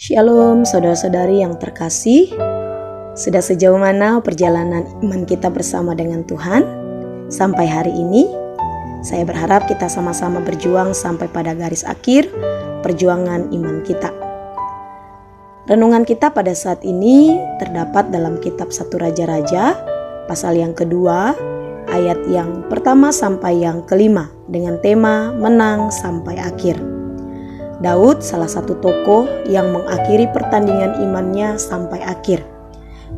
Shalom saudara-saudari yang terkasih. Sudah sejauh mana perjalanan iman kita bersama dengan Tuhan sampai hari ini? Saya berharap kita sama-sama berjuang sampai pada garis akhir perjuangan iman kita. Renungan kita pada saat ini terdapat dalam kitab 1 Raja-Raja pasal yang kedua ayat yang pertama sampai yang kelima dengan tema menang sampai akhir. Daud salah satu tokoh yang mengakhiri pertandingan imannya sampai akhir.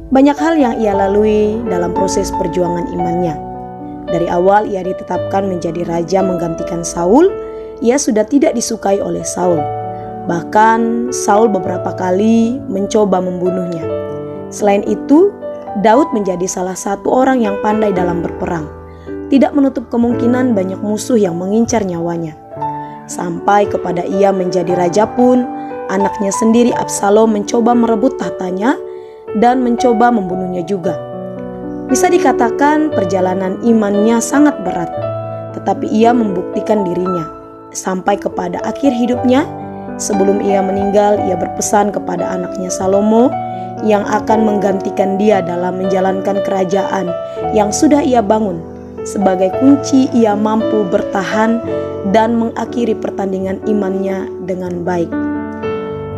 Banyak hal yang ia lalui dalam proses perjuangan imannya. Dari awal ia ditetapkan menjadi raja menggantikan Saul, ia sudah tidak disukai oleh Saul. Bahkan Saul beberapa kali mencoba membunuhnya. Selain itu, Daud menjadi salah satu orang yang pandai dalam berperang. Tidak menutup kemungkinan banyak musuh yang mengincar nyawanya. Sampai kepada ia menjadi raja pun, anaknya sendiri Absalom mencoba merebut tahtanya dan mencoba membunuhnya juga. Bisa dikatakan perjalanan imannya sangat berat, tetapi ia membuktikan dirinya. Sampai kepada akhir hidupnya, sebelum ia meninggal, ia berpesan kepada anaknya Salomo yang akan menggantikan dia dalam menjalankan kerajaan yang sudah ia bangun. Sebagai kunci ia mampu bertahan dan mengakhiri pertandingan imannya dengan baik.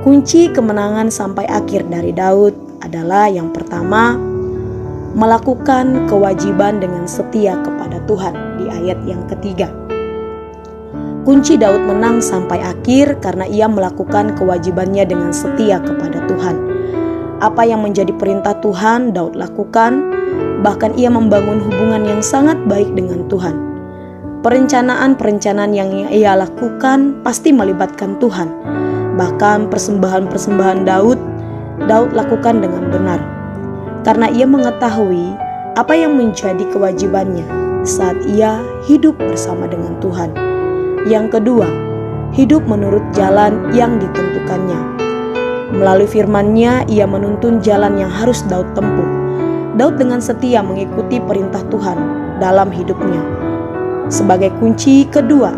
Kunci kemenangan sampai akhir dari Daud adalah yang pertama, melakukan kewajiban dengan setia kepada Tuhan di ayat yang ketiga. Kunci Daud menang sampai akhir karena ia melakukan kewajibannya dengan setia kepada Tuhan. Apa yang menjadi perintah Tuhan Daud lakukan. Bahkan ia membangun hubungan yang sangat baik dengan Tuhan. Perencanaan yang ia lakukan pasti melibatkan Tuhan. Bahkan persembahan Daud lakukan dengan benar. Karena ia mengetahui apa yang menjadi kewajibannya saat ia hidup bersama dengan Tuhan. Yang kedua, hidup menurut jalan yang ditentukannya. Melalui firman-Nya ia menuntun jalan yang harus Daud tempuh. Daud dengan setia mengikuti perintah Tuhan dalam hidupnya. Sebagai kunci kedua,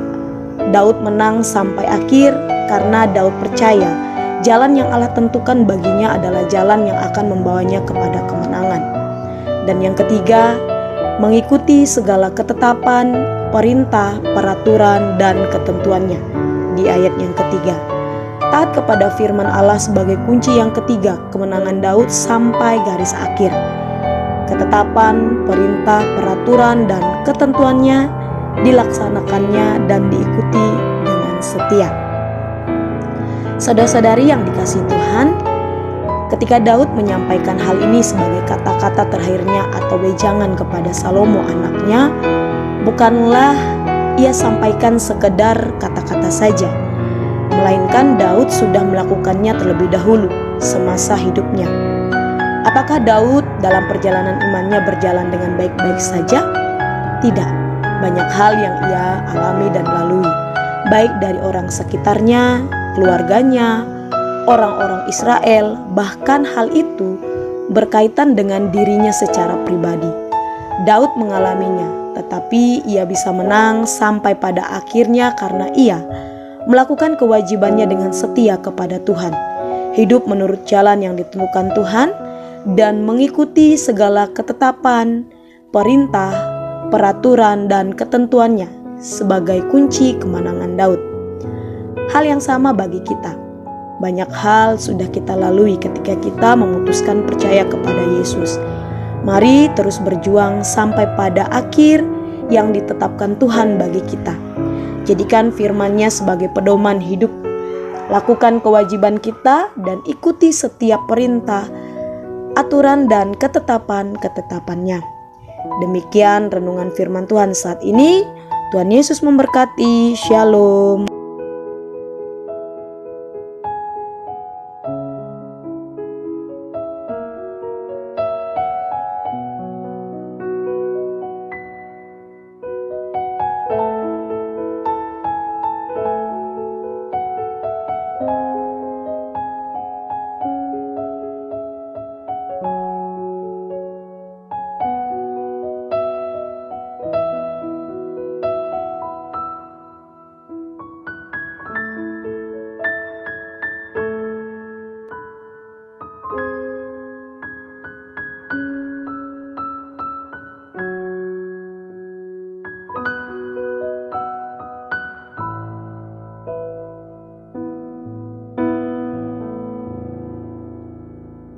Daud menang sampai akhir karena Daud percaya jalan yang Allah tentukan baginya adalah jalan yang akan membawanya kepada kemenangan. Dan yang ketiga, mengikuti segala ketetapan, perintah, peraturan, dan ketentuannya di ayat yang ketiga. Taat kepada firman Allah sebagai kunci yang ketiga kemenangan Daud sampai garis akhir. Ketetapan, perintah, peraturan, dan ketentuannya dilaksanakannya dan diikuti dengan setia. Saudara-saudari yang dikasihi Tuhan, ketika Daud menyampaikan hal ini sebagai kata-kata terakhirnya atau wejangan kepada Salomo anaknya, bukanlah ia sampaikan sekedar kata-kata saja, melainkan Daud sudah melakukannya terlebih dahulu semasa hidupnya. Apakah Daud dalam perjalanan imannya berjalan dengan baik-baik saja? Tidak. Banyak hal yang ia alami dan lalui, baik dari orang sekitarnya, keluarganya, orang-orang Israel, bahkan hal itu berkaitan dengan dirinya secara pribadi. Daud mengalaminya, tetapi ia bisa menang sampai pada akhirnya karena ia melakukan kewajibannya dengan setia kepada Tuhan, hidup menurut jalan yang ditentukan Tuhan, dan mengikuti segala ketetapan, perintah, peraturan, dan ketentuannya sebagai kunci kemenangan Daud. Hal yang sama bagi kita. Banyak hal sudah kita lalui ketika kita memutuskan percaya kepada Yesus. Mari terus berjuang sampai pada akhir yang ditetapkan Tuhan bagi kita. Jadikan firman-Nya sebagai pedoman hidup. Lakukan kewajiban kita dan ikuti setiap perintah, aturan, dan ketetapan-ketetapannya. Demikian renungan firman Tuhan saat ini. Tuhan Yesus memberkati. Shalom.